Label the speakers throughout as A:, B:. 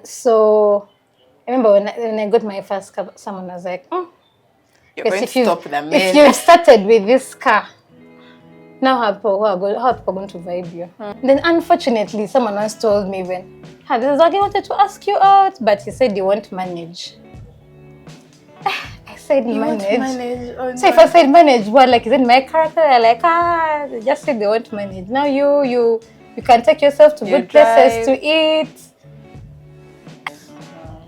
A: So I remember when I got my first car, someone was like,
B: You're
A: Grace,
B: going to stop the men.
A: if you started with this car, now how people going to vibe you? Then unfortunately, someone once told me this is what I wanted to ask you out, but he said you won't manage. I said
B: You
A: manage.
B: won't manage. Oh,
A: so
B: no.
A: if I said manage, what, like, is it my character? They're like, they just said they won't manage. Now you can take yourself to good places to eat.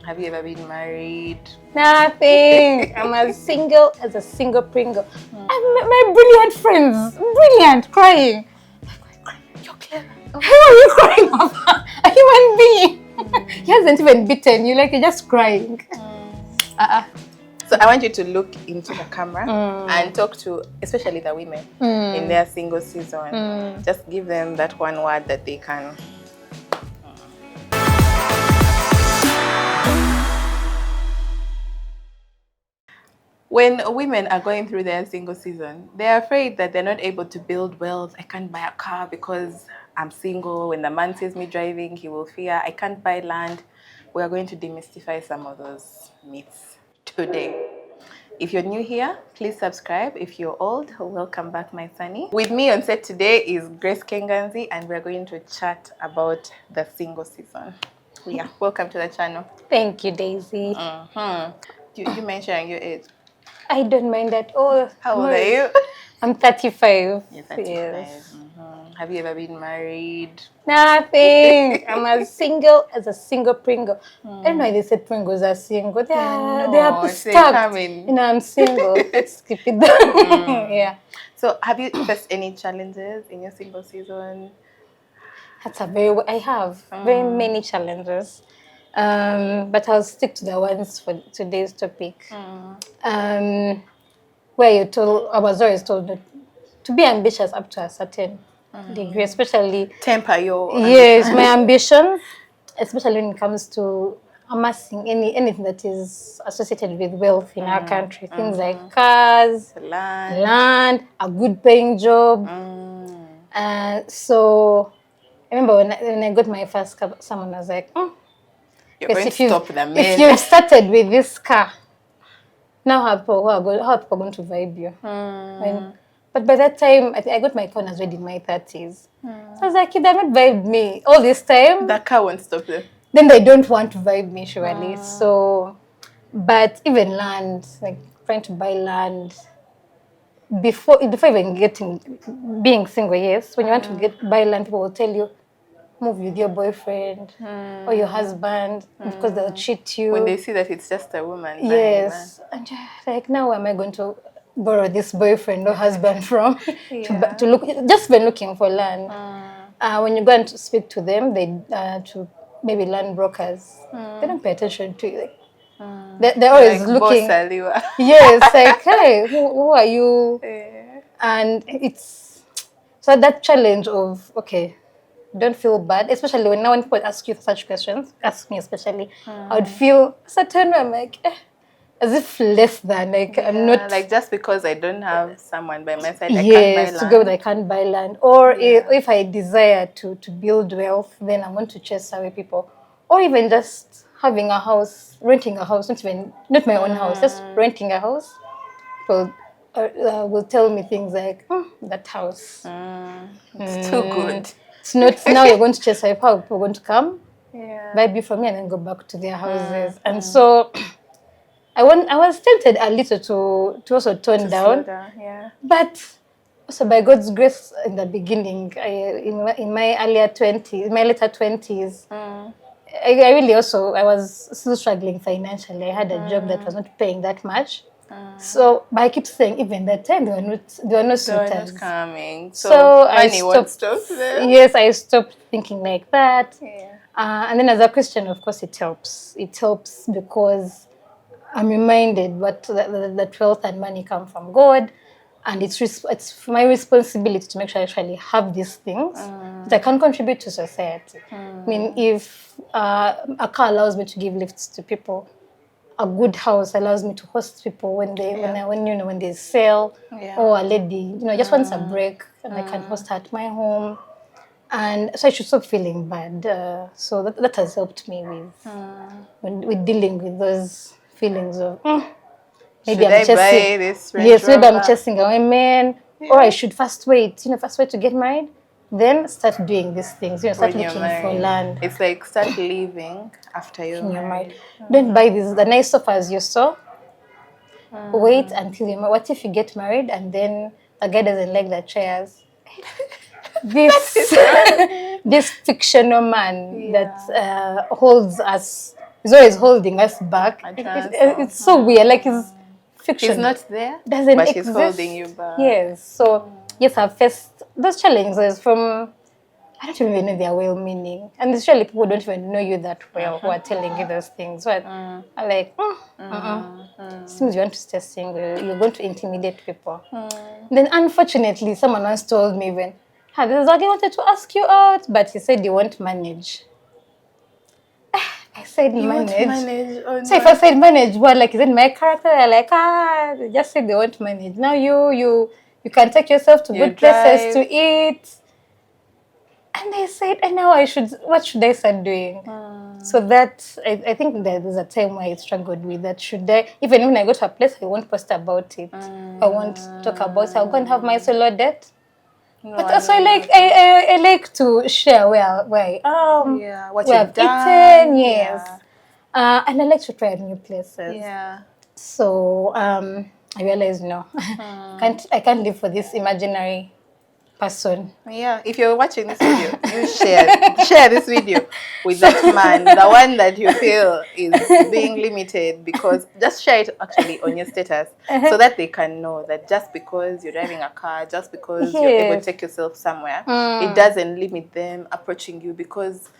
B: Have you ever been married?
A: Nothing. I'm as single as a single Pringle. I've met my brilliant friends. Brilliant, crying.
B: You're clever.
A: Who are you crying over? A human being. He hasn't even beaten you, like you're just crying.
B: So I want you to look into the camera and talk to, especially the women in their single season. Just give them that one word that they can. When women are going through their single season, they're afraid that they're not able to build wealth. I can't buy a car because I'm single. When the man sees me driving, he will fear. I can't buy land. We are going to demystify some of those myths today. If you're new here, please subscribe. If you're old, welcome back, my sonny. With me on set today is Grace Kengazi, and we're going to chat about the single season. Yeah, welcome to the channel.
A: Thank you, Daisy.
B: Do you mind sharing your age?
A: I don't mind at all.
B: How old are you?
A: I'm 35.
B: You're 35.
A: Yes.
B: Have you ever been married?
A: Nothing. I'm as single as a single Pringle. I don't know why they said Pringles are single. They are stuck. I'm single. Let's skip it down. Yeah.
B: So have you faced any challenges in your single season?
A: I have very many challenges. But I'll stick to the ones for today's topic. Where I was always told to be ambitious up to a certain degree, especially
B: temper your
A: my ambition, especially when it comes to amassing anything that is associated with wealth in our country, things like cars, land, a good paying job. So I remember when I got my first car, someone was like,
B: you're going to stop the men.
A: If you started with this car, now how are people going to vibe you? But by that time, I got my car when I was already in my 30s. So I was like, they're not vibed me all this time.
B: The car won't stop them.
A: Then they don't want to vibe me, surely. So, but even land, like trying to buy land, before even being single, yes, when you want to buy land, people will tell you, move with your boyfriend or your husband because they'll cheat you.
B: When they see that it's just a woman.
A: Yes. And like, now where am I going to borrow this boyfriend or husband from to look, just when looking for land. When you go and speak to them, to maybe land brokers, they don't pay attention to you. They're always
B: like
A: looking.
B: Yes,
A: like, hey, who are you? And it's so that challenge of, okay, don't feel bad, especially when people ask you such questions, ask me especially, I would feel a certain way, I'm like, as if less than, like, I'm not...
B: Like, just because I don't have someone by my side, I can't buy land.
A: to go with I can't buy land. Or if I desire to build wealth, then I want to chase away people. Or even just having a house, renting a house, not my own house, just renting a house. People will tell me things like, that house.
B: It's too good.
A: It's not, now you're going to chase away people are going to come, buy beef from me and then go back to their houses. And so I was tempted a little to also tone down. But also by God's grace in the beginning, in my later 20s, I was still struggling financially. I had a job that was not paying that much. So, but I keep saying, even that time, they were no suitors.
B: Coming. So money won't stop them.
A: Yes, I stopped thinking like that. And then as a Christian, of course, it helps. It helps because I'm reminded that wealth and money come from God. And it's my responsibility to make sure I actually have these things that I can contribute to society. I mean, if a car allows me to give lifts to people, a good house allows me to host people when they sell, or a lady, just wants a break, and I can host her at my home. And so I should stop feeling bad. So that has helped me with dealing with those feelings of maybe
B: Should
A: I'm
B: I
A: chasing.
B: buy this Range
A: Yes, maybe I'm
B: Rover?
A: chasing a woman, or I should fast wait to get married, then start doing these things. Start
B: When you're
A: looking for
B: married,
A: land
B: it's like start living after you're
A: when you're married.
B: married.
A: Don't buy the nice sofas you saw. Wait until you're married. What if you get married and then the guy doesn't like the chairs? This this fictional man that holds us is always holding us back. It's so weird. Like it's fiction.
B: He's not there,
A: Doesn't
B: but
A: exist.
B: he's holding you back.
A: Yes. So yes, I've faced those challenges from. I don't even know their well meaning, and especially people who don't even know you that well who are telling you those things. So I'm like, seems you want to stay single, you're going to intimidate people. Then unfortunately, someone once told me when, this guy wanted to ask you out, but he said he won't manage. I said
B: You
A: manage.
B: won't manage. Oh,
A: So
B: no.
A: if I said manage, what, like, is it my character? They're like, they just said they won't manage. Now you can take yourself to good places to eat. And I said, and now what should I start doing? So that, I think there's a time where I struggled with that. Should I, even when I go to a place, I won't post about it. I won't talk about it. I'll go and have my solo date.
B: No,
A: But also I like to share where I am,
B: what
A: where
B: you've
A: I've
B: done.
A: eaten, yes. And I like to try new places.
B: Yeah.
A: So I realized no, I can't live for this imaginary person.
B: Yeah, if you're watching this video, you share this video with that man, the one that you feel is being limited, because just share it actually on your status so that they can know that just because you're driving a car, just because you're able to take yourself somewhere, it doesn't limit them approaching you, because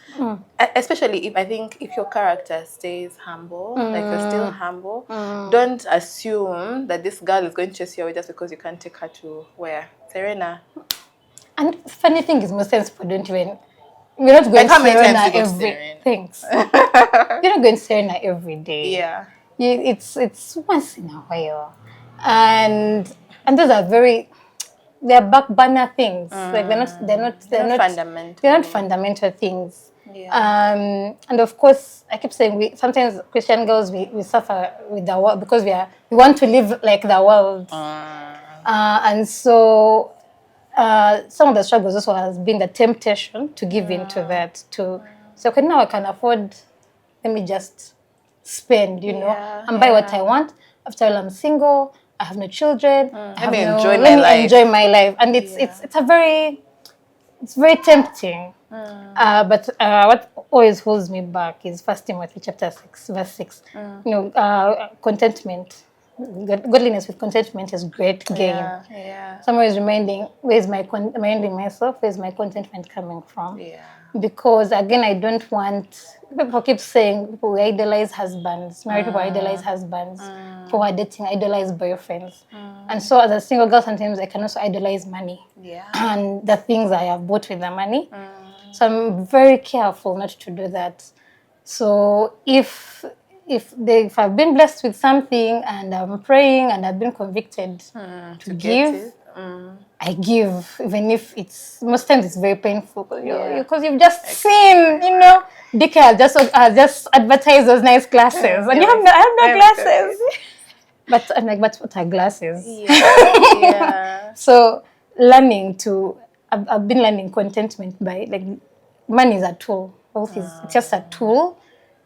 B: especially if your character stays humble, like you're still humble, don't assume that this girl is going to chase you away just because you can't take her to where? Serena.
A: And funny thing is, most times people don't even. We're not going to Serena every. Thanks. You're not going to Serena every day.
B: Yeah.
A: It's once in a while, and those are they're back burner things. Like they're not
B: fundamental.
A: They're not fundamental things.
B: Yeah.
A: And of course, I keep saying sometimes Christian girls we suffer with the world because we want to live like the world, and so. Some of the struggles also has been the temptation to give in to that. So okay, now I can afford, let me just spend, and buy what I want. After all, I'm single, I have no children.
B: Let me enjoy my life.
A: And it's very tempting. But what always holds me back is 1 Timothy chapter 6, verse 6. Contentment. Godliness with contentment is great gain.
B: Yeah.
A: Someone is reminding myself, where's my contentment coming from?
B: Yeah.
A: Because again, I don't want, people keep saying people idolize husbands, married people idolize husbands, people who are dating idolize boyfriends. And so as a single girl, sometimes I can also idolize money.
B: Yeah.
A: And the things I have bought with the money. So I'm very careful not to do that. So if I've been blessed with something and I'm praying and I've been convicted to give, I give, even if most times it's very painful because you've just seen, DK has just advertised those nice glasses and I have no glasses. But I'm like, but what are glasses?
B: Yeah.
A: So I've been learning contentment by like money is a tool. Wealth is just a tool.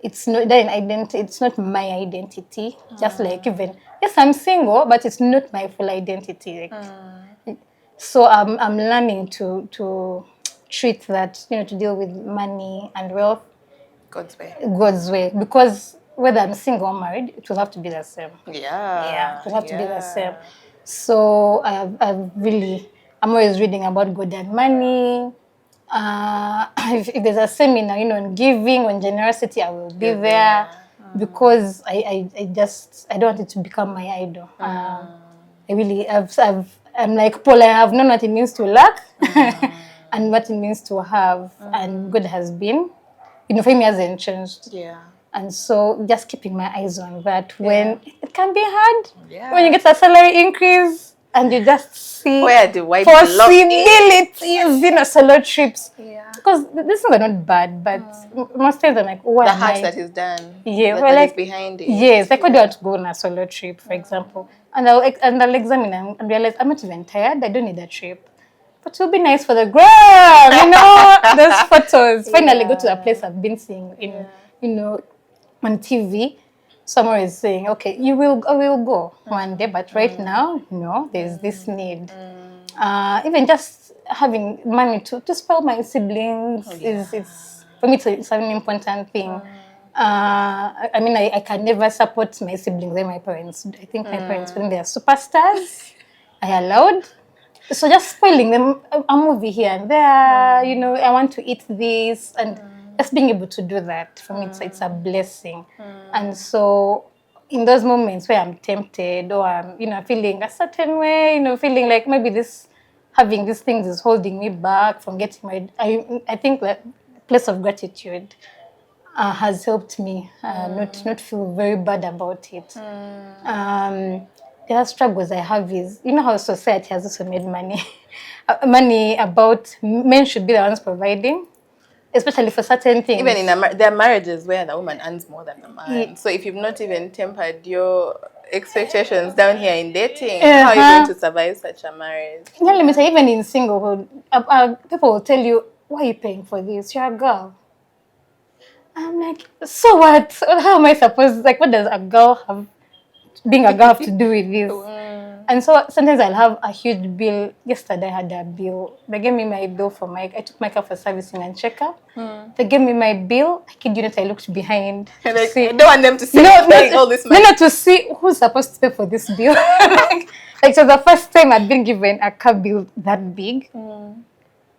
A: It's not an identity. It's not my identity. Just like yes, I'm single, but it's not my full identity. So I'm learning to treat that, to deal with money and wealth
B: God's
A: way. Because whether I'm single or married, it will have to be the same.
B: Yeah.
A: It will have to be the same. So I'm always reading about God and money. If there's a seminar, on giving, on generosity, I will be there because I don't want it to become my idol. I'm like Paul, I have known what it means to lack and what it means to have, and God has been, for me hasn't changed.
B: Yeah.
A: And so just keeping my eyes on that when it can be hard.
B: Yeah.
A: When you get a salary increase, and you just see
B: where the white
A: possibilities, solo trips.
B: Yeah.
A: Because these things are not bad, but most times I'm like, what
B: The
A: am
B: heart
A: I?
B: that is done.
A: Yeah,
B: that is behind it.
A: Yes, like, what do I want to go on a solo trip, for example? And I'll examine and realize I'm not even tired. I don't need a trip. But it would be nice for the gram, those photos. Finally go to a place I've been seeing on TV. Someone is saying, okay, I will go one day, but right now, no, there's this need. Even just having money to spoil my siblings is for me, it's an important thing. I can never support my siblings and my parents. I think my parents, when they are superstars, I allowed. So just spoiling them a movie here and there, I want to eat this, and just being able to do that, for me, it's a blessing. And so in those moments where I'm tempted or I'm, feeling a certain way, feeling like maybe having these things is holding me back from getting my, I think that place of gratitude has helped me not feel very bad about it. The other struggles I have is, how society has also made money about men should be the ones providing, especially for certain things.
B: Even in there are marriages where the woman earns more than the man. So if you've not even tempered your expectations down here in dating, how are you going to survive such a marriage?
A: Let me say, even in singlehood, people will tell you, why are you paying for this? You're a girl. I'm like, so what? How am I supposed, what does a girl have, being a girl, have to do with this? And so sometimes I'll have a huge bill. Yesterday I had a bill. They gave me my bill I took my car for servicing and checkup. They gave me my bill. I kid you not, I looked behind.
B: I don't want them to see all this money.
A: No, to see who's supposed to pay for this bill. It was the first time I'd been given a car bill that big.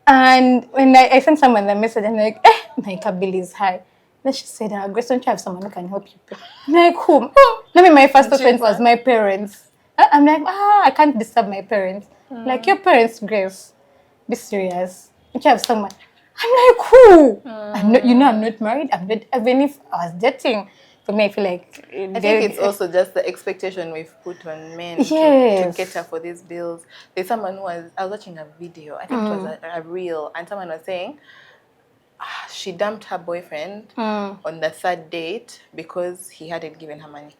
A: And when I sent someone the message, I'm like, my car bill is high. Then she said, Grace, don't you have someone who can help you pay? I'm like, whom? Maybe my first offense was my parents. I'm like, I can't disturb my parents. Like, your parents, Grace, be serious. Don't you have someone? I'm like, who? I'm not married. I'm not, even if I was dating. For me, I feel like...
B: I think it's also just the expectation we've put on men to cater for these bills. There's someone I was watching a video, I think it was a reel, and someone was saying, she dumped her boyfriend on the third date because he hadn't given her money.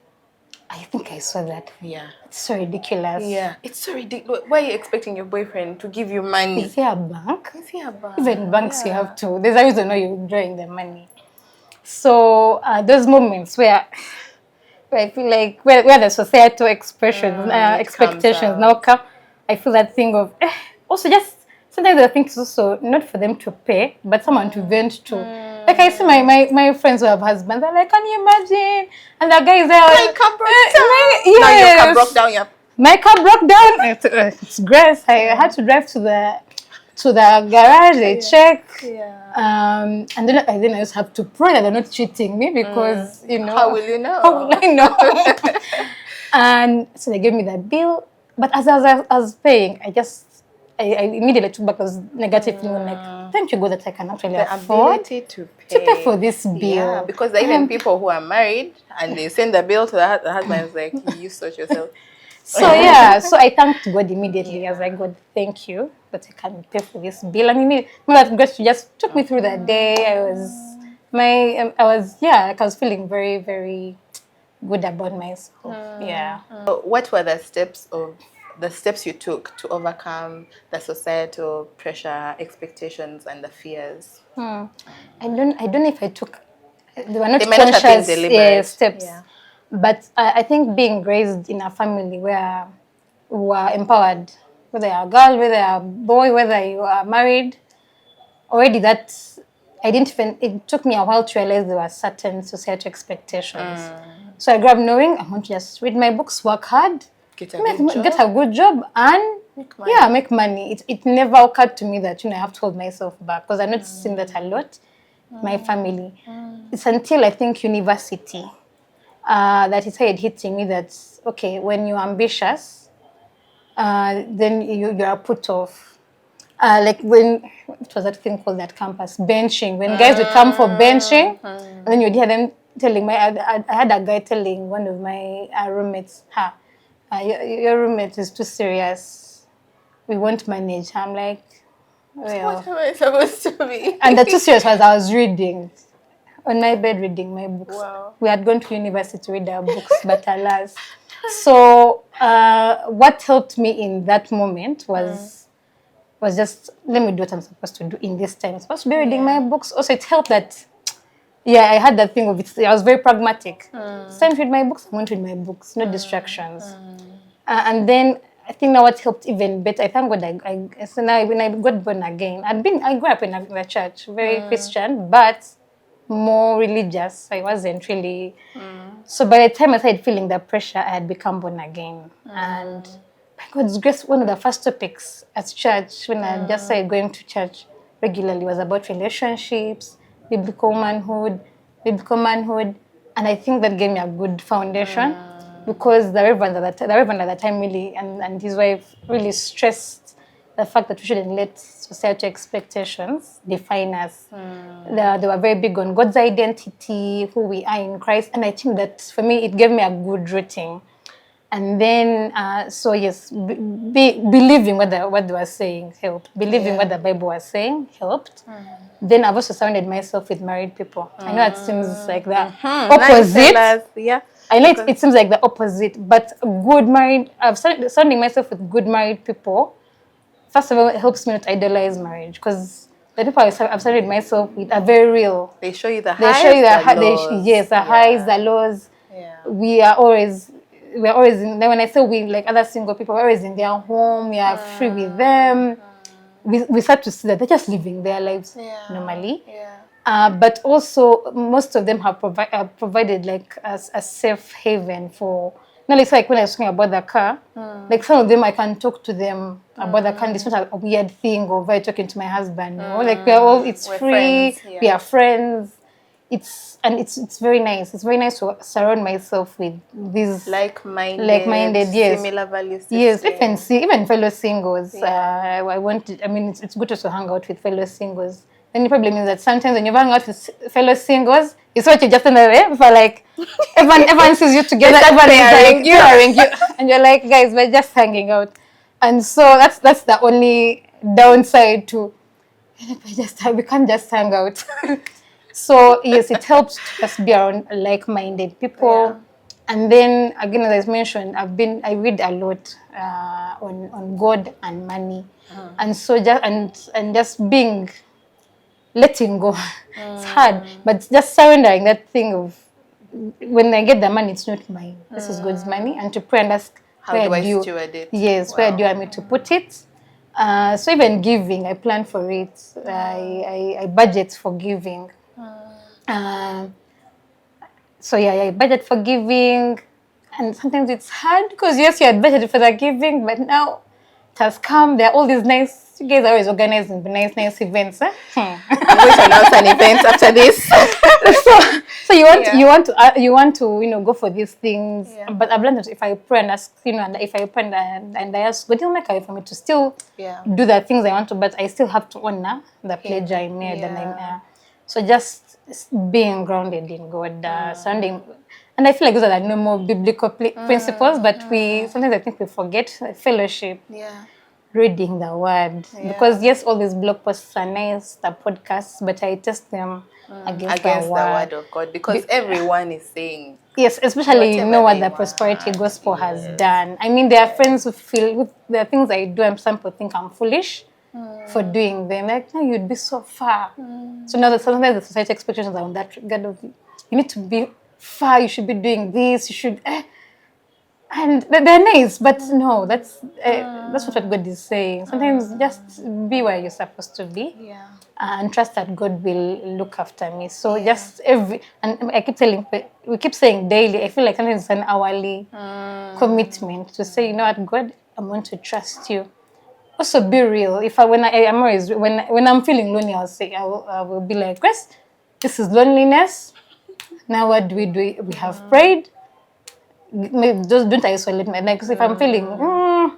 A: I think I saw that.
B: Yeah.
A: It's so ridiculous.
B: Yeah. It's so ridiculous. Why are you expecting your boyfriend to give you money?
A: Is he a bank?
B: Bank?
A: Even banks, you have to. There's a reason why you're drawing the money. So those moments where I feel like where the societal expectations now come, I feel that thing of also just sometimes I think it's also not for them to pay, but someone to vent to. Like I see my friends who have husbands, they're like, can you imagine? And the guys are like,
B: my car broke down. Now your car broke down.
A: My car broke down. It's Grace. I had to drive to the garage. They check. And then I just have to pray that they're not cheating me because
B: how will you know?
A: How will I know? And so they gave me that bill. But as I was paying, I immediately took back those negative feelings, like, thank you God that I can actually afford to pay for this bill.
B: Yeah, because there are even people who are married and they send the bill to the husband. It's like, you sort yourself.
A: So so I thanked God immediately. I was like, God, thank you that I can pay for this bill. And that God just took me through that day. I was feeling very, very good about myself.
B: So what were the steps you took to overcome the societal pressure, expectations, and the fears?
A: I don't know if I took. They were not conscious steps, but I think being raised in a family where we are empowered, whether you're a girl, whether you're a boy, whether you are married, already that I didn't even. It took me a while to realize there were certain societal expectations. So I grew up knowing I want to just read my books, work hard. Get a good job and make money. It never occurred to me that I have to hold myself back because I've not seen that a lot in my family. It's until I think university that it started hitting me that okay, when you're ambitious, then you are put off. Like when it was that thing called that campus benching. When guys would come for benching, and then you'd hear them telling I had a guy telling one of my roommates, your roommate is too serious. We won't manage. I'm like, well.
B: What am I supposed to be?
A: And the too serious was I was reading. On my bed reading my books.
B: Wow.
A: We had gone to university to read our books, but alas. So what helped me in that moment was just, let me do what I'm supposed to do in this time. I'm supposed to be reading my books. Also, it helped that, I had that thing of it. I was very pragmatic. It's time to read my books. I'm going to read my books, no distractions. And then I think now what helped even better, I thank God so now when I got born again, I grew up in a church, very Christian, but more religious. I wasn't really. So by the time I started feeling the pressure, I had become born again. And by God's grace, one of the first topics at church, when I just started going to church regularly, was about relationships, biblical manhood. And I think that gave me a good foundation because the reverend at the time really, and his wife really stressed the fact that we shouldn't let societal expectations define us. They were very big on God's identity, who we are in Christ. And I think that for me, it gave me a good rooting. And then, so yes, believing what they were saying helped. Believing what the Bible was saying helped. Then I've also surrounded myself with married people. I know it seems like the opposite.
B: Yeah.
A: I know it seems like the opposite, but I've surrounding myself with good married people. First of all, it helps me not idolize marriage because the people I've surrounded myself with are very real.
B: They show you the highs, the lows.
A: Yes, the highs, the lows.
B: Yeah.
A: We are always in. When I say we, like other single people, we're always in their home. We are free with them. We start to see that they're just living their lives normally. Yeah. But also, most of them have provided like a safe haven for. Not like when I was talking about the car, like some of them I can talk to them about the car. It's not a weird thing of I talking to my husband. Like we're free, friends, we are friends. It's very nice. It's very nice to surround myself with these like-minded, yes,
B: similar values.
A: Yes, even fellow singles. It's good to hang out with fellow singles. The only problem is that sometimes when you hang out with fellow singles, it's what you just in the way for like everyone sees you together, everyone is like you, and you're like, guys, we're just hanging out. And so that's the only downside to we can't just hang out. So yes, it helps to just be around like-minded people. And then again, as I mentioned, I read a lot on God and money, and so just letting go. It's hard, but just surrendering that thing of when I get the money, it's not mine. This is God's money, and to pray and ask,
B: how do I steward it?
A: Yes, where do you want me to put it? So even giving, I plan for it. I budget for giving. I budget for giving, and sometimes it's hard because yes, you had budgeted for the giving, but now it has come. There are all these nice. You guys are always organizing the nice events.
B: I'm going to announce an event after this.
A: so you want to go for these things. Yeah. But I've learned that if I pray and ask, and if I pray and I ask, God will make a way for me to still do the things I want to, but I still have to honor the pledge I made. And so just being grounded in God, surrounding. And I feel like those are the normal biblical principles, but sometimes I think we forget fellowship.
B: Yeah.
A: Reading the word, because yes, all these blog posts are nice, the podcasts, but I test them against the word
B: of God, because everyone is saying
A: yes, especially what the prosperity gospel has done. I mean, there are friends who feel with the things I do, and some people think I'm foolish for doing them. Like, no, you'd be so far. So now that sometimes the society expectations are on that regard of you need to be far, you should be doing this, you should. And they're nice, but no, that's what God is saying. Sometimes just be where you're supposed to be, and trust that God will look after me. So just and I we keep saying daily. I feel like sometimes it's an hourly commitment to say, what, God, I'm going to trust you. Also, be real. When I'm feeling lonely, I will be like, Grace, this is loneliness. Now what do? We have prayed. Maybe just don't isolate me. Like, if I'm feeling, I'll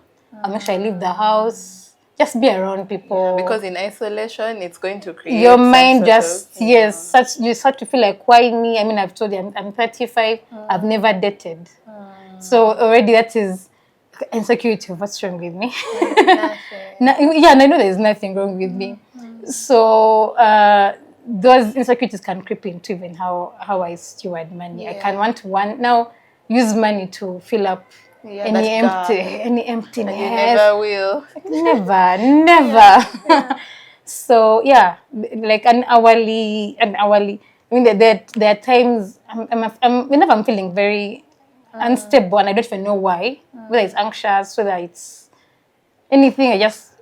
A: make sure I leave the house. Just be around people.
B: Yeah, because in isolation, it's going to create
A: your mind you start to feel like, why me? I mean, I've told you I'm 35. I've never dated. So already that is insecurity of what's wrong with me.
B: Nothing.
A: Yeah, and I know there's nothing wrong with me. So those insecurities can creep into even how I steward money. I can want to now use money to fill up any emptiness.
B: And you never will.
A: Never. So yeah, like an hourly. I mean, there are times whenever I'm feeling very unstable and I don't even know why, whether it's anxious, whether it's anything, I just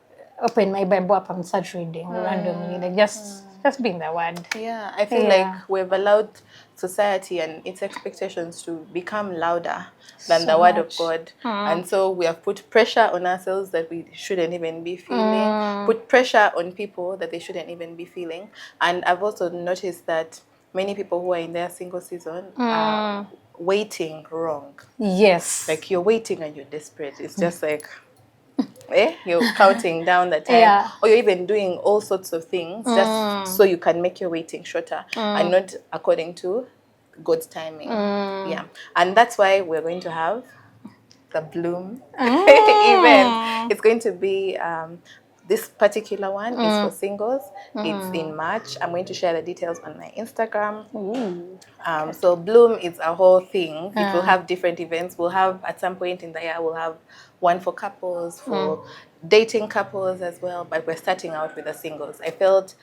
A: open my Bible up and start reading randomly, like just be in the Word.
B: Yeah, I feel like we've allowed society and its expectations to become louder than the Word of God. And so we have put pressure on ourselves that we shouldn't even be feeling, put pressure on people that they shouldn't even be feeling. And I've also noticed that many people who are in their single season are waiting wrong.
A: Yes.
B: Like you're waiting and you're desperate. It's just like... you're counting down the time, or you're even doing all sorts of things just so you can make your waiting shorter and not according to God's timing. Yeah, and that's why we're going to have the Bloom event. It's going to be this particular one is for singles. It's in March. I'm going to share the details on my Instagram. So Bloom is a whole thing. It will have different events. We'll have, at some point in the year, we'll have one for couples, for dating couples as well. But we're starting out with the singles. I felt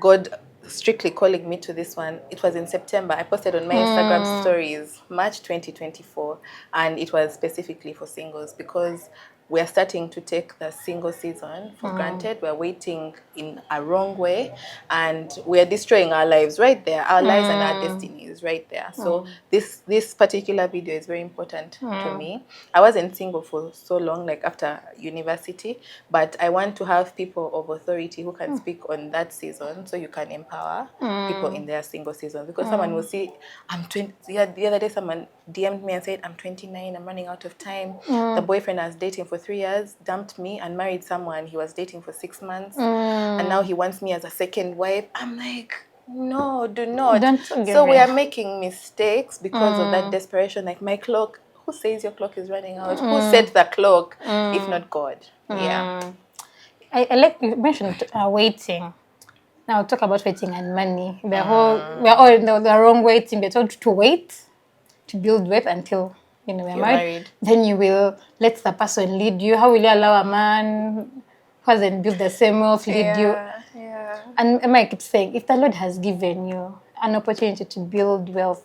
B: God strictly calling me to this one. It was in September. I posted on my Instagram stories, March 2024, and it was specifically for singles because we're starting to take the single season for granted. We're waiting in a wrong way, and we're destroying our lives right there, our lives and our destinies right there. So this particular video is very important to me. I wasn't single for so long, like after university, but I want to have people of authority who can speak on that season so you can empower people in their single season. Because someone will see, I'm 20, the other day someone DM'd me and said, I'm 29, I'm running out of time. The boyfriend I was dating for 3 years dumped me and married someone he was dating for 6 months. And now he wants me as a second wife. I'm like, no, do not. So we are making mistakes because of that desperation. Like my clock, who says your clock is running out? Who set the clock, if not God? Yeah.
A: I like you mentioned waiting. Now talk about waiting and money. We're all in the wrong waiting. We're told to wait, to build wealth until we're married. Then you will let the person lead you. How will you allow a man who hasn't built the same wealth lead you? And I keep saying, if the Lord has given you an opportunity to build wealth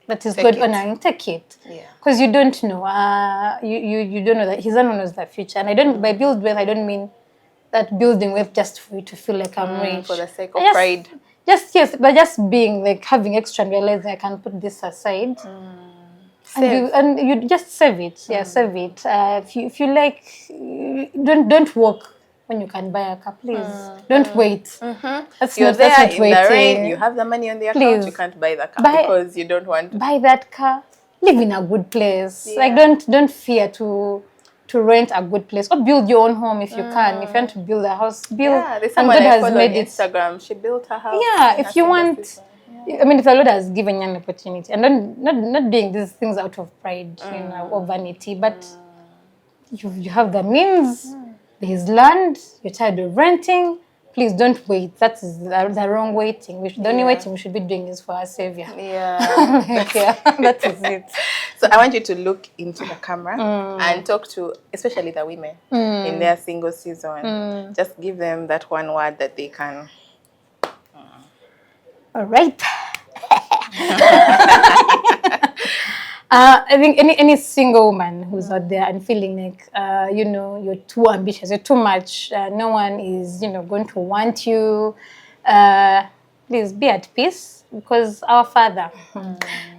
A: that is God honoring, take it. Because you don't know. You don't know that His Son knows the future. And by build wealth, I don't mean that building wealth just for you to feel like I'm rich.
B: For the sake of pride.
A: But just being like having extra and realizing I can put this aside. And you just save it. Save it. If you like, don't walk when you can buy a car, please. Don't wait.
B: You're there in the rain, you have the money on the account, you can't buy the car because you don't want to.
A: Buy that car, live in a good place. Like don't fear to rent a good place or build your own home if you can. If you want to build a house, build.
B: There's someone I follow on Instagram. She built her house.
A: If you want. I mean, if the Lord has given you an opportunity, and not doing these things out of pride, or vanity, but you have the means. There is land. You're tired of renting. Please don't wait. That is the wrong waiting. The only waiting we should be doing is for our Savior. That is it.
B: So I want you to look into the camera and talk to, especially the women in their single season. Just give them that one word that they can.
A: All right. I think any single woman who's out there and feeling like, you're too ambitious, you're too much, no one is, going to want you, please be at peace because our Father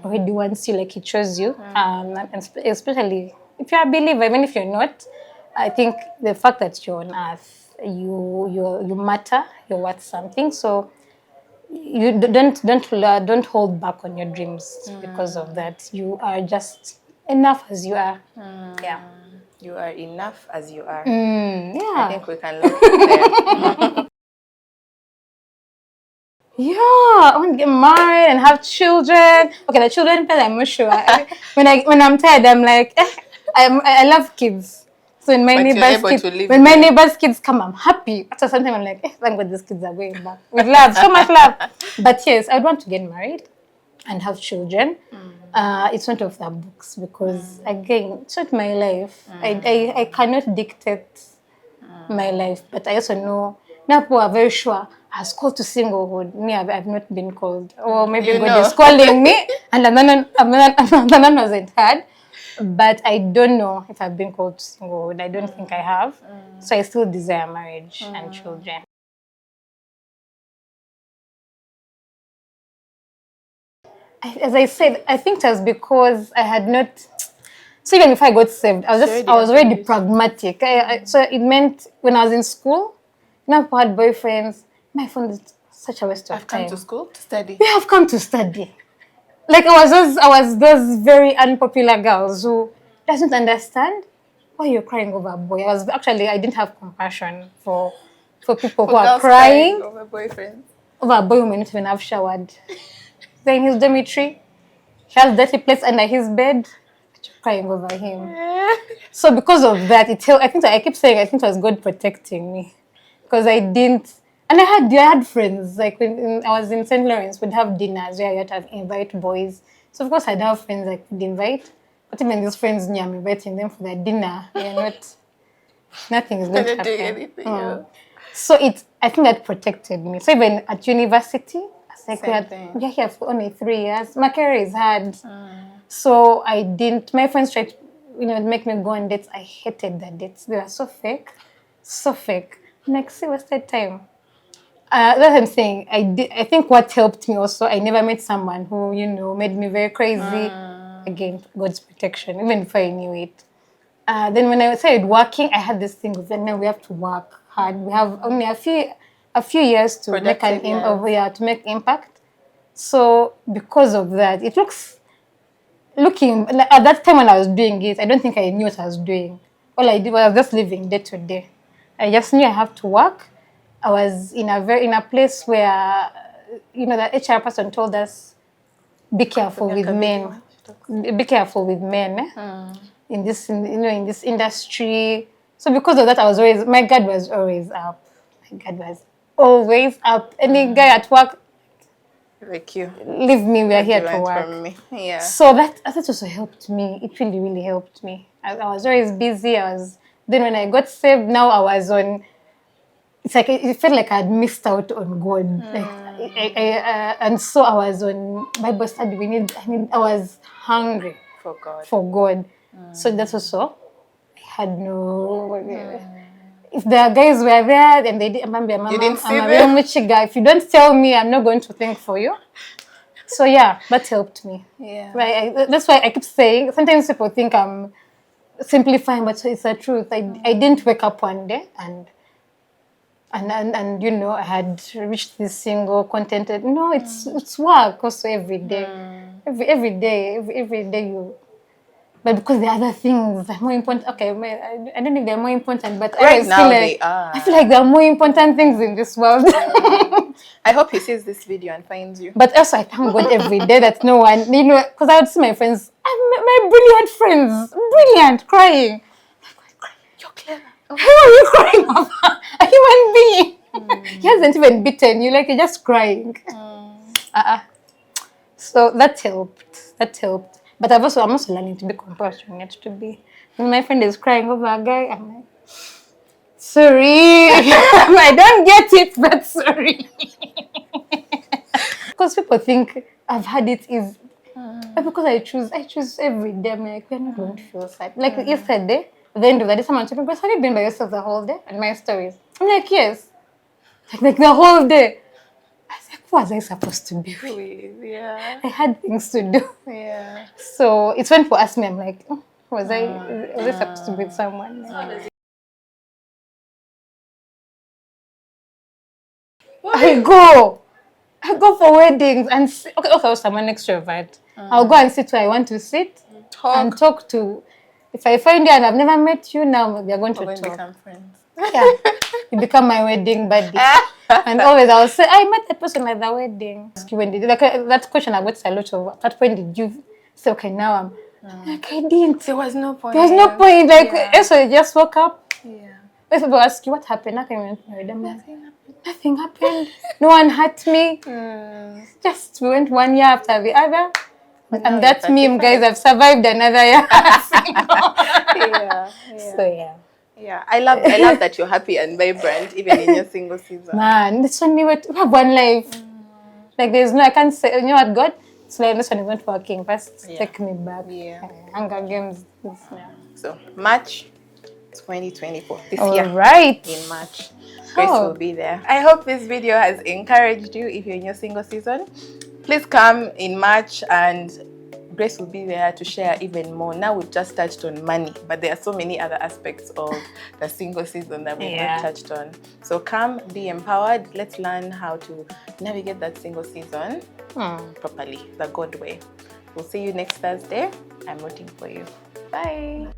A: already wants you like He chose you. And especially if you're a believer, even if you're not, I think the fact that you're on earth, you matter, you're worth something. So you don't hold back on your dreams because of that. You are just enough as you are.
B: You are enough as you are.
A: I
B: think we can look there.
A: I want to get married and have children. Okay, the children part I'm not sure. When I'm tired, I'm like, I love kids. So when my neighbors' kids come, I'm happy. After some time, I'm like, thank God these kids are going back. With love, so much love. But yes, I'd want to get married and have children. It's not of the books because, again, it's not my life. I cannot dictate my life. But I also know, now people are very sure I was called to singlehood. Me, I've not been called. Or maybe God is calling me and another one wasn't had. But I don't know if I've been called to singlehood. I don't think I have. So I still desire marriage and children. As I said, I think it was because I had not. So even if I got saved, I was already pragmatic. So it meant when I was in school, people had boyfriends. My phone is such a waste of time.
B: I've come to school to study.
A: We have come to study. Like I was those very unpopular girls who doesn't understand why you're crying over a boy. I didn't have compassion for people who are crying
B: over boyfriends.
A: Over a boy who may not even have showered. They're in his dormitory. He has dirty place under his bed. Crying over him. So because of that, I keep saying I think it was God protecting me. Because I didn't. And I had friends, like when I was in St. Lawrence, we'd have dinners where you had to invite boys. So of course I'd have friends I could invite. But even these friends knew I'm inviting them for their dinner. Nothing is going to happen.
B: Anything,
A: So I think that protected me. So even at university, I was like, we're here for only 3 years. My career is hard. So I didn't, my friends tried to, make me go on dates. I hated the dates. They were so fake. So fake. I'm like, see, wasted time. That's what I'm saying. I think what helped me also, I never met someone who, made me very crazy. Again, God's protection, even if I knew it. Then when I started working, I had this thing of now we have to work hard. We have only a few years to make impact. So because of that, looking at that time when I was doing it, I don't think I knew what I was doing. All I did was just living day to day. I just knew I have to work. I was in a place where, the HR person told us, be careful with men. Be careful with men in this industry. So because of that, my guard was always up. My guard was always up. Any guy at work,
B: like you,
A: leave me. We are here to work.
B: From me. Yeah.
A: So that also helped me. It really, really helped me. I was always busy. Then when I got saved, now I was on. It's like it felt like I had missed out on God. And so I was on Bible study. I was hungry
B: for God.
A: So that's also I had no. If the guys were there and they didn't,
B: you didn't see them.
A: If you don't tell me, I'm not going to think for you. So yeah, that helped me.
B: Yeah.
A: That's why I keep saying. Sometimes people think I'm simplifying, but it's the truth. I didn't wake up one day and I had reached this single contented. No, it's work also every day. Every day you. But because the other things are more important. Okay, I don't think they're more important, but
B: right now they are.
A: I feel like there are more important things in this world.
B: I hope he sees this video and finds you.
A: But also I thank God every day that no one, because I would see my friends, my brilliant friends, crying.
B: You're clever.
A: Who are you crying over? A human being. He hasn't even beaten you, you're just crying. So that helped. But I'm also learning to be compassionate. When my friend is crying over a guy, I'm like, sorry. I don't get it, but sorry. Because people think I've had it easy. But because I choose every day. I'm like, we're not going to feel sad. Like yesterday, at the end of the day, someone told me, Grace, have you been by yourself the whole day? And my stories. I'm like, yes. Like the whole day. I was like, what was I supposed to be with?
B: Yeah.
A: I had things to do.
B: Yeah.
A: So it's when people ask me, I'm like, was I supposed to be with someone? I go for weddings and okay, someone extrovert. I'll go and sit where I want to sit and talk to. If I find you and I've never met you, now we are going to talk.
B: Become friends.
A: Yeah, you become my wedding buddy. And always I'll say, I met that person at the wedding. When did that question I got a lot of? At what point did you say, okay, now Like, I didn't.
B: There was no point.
A: There was no point. Like,
B: Yeah.
A: so I just woke up.
B: Yeah.
A: If people ask you what happened, nothing happened. Nothing happened. No one hurt me. Just we went 1 year after the other. And that meme, guys, I've survived another year.
B: Yeah.
A: So yeah.
B: Yeah. I love that you're happy and vibrant even in your single season.
A: Man, this one we have one life. Like there's no, I can't say, you know what, God? It's like this one is not working. First, take me back.
B: Yeah.
A: Hunger Games.
B: So March 2024. This
A: All
B: year.
A: right.
B: In March. Grace will be there. I hope this video has encouraged you if you're in your single season. Please come in March and Grace will be there to share even more. Now we've just touched on money, but there are so many other aspects of the single season that we've not touched on. So come, be empowered. Let's learn how to navigate that single season properly, the God way. We'll see you next Thursday. I'm rooting for you. Bye.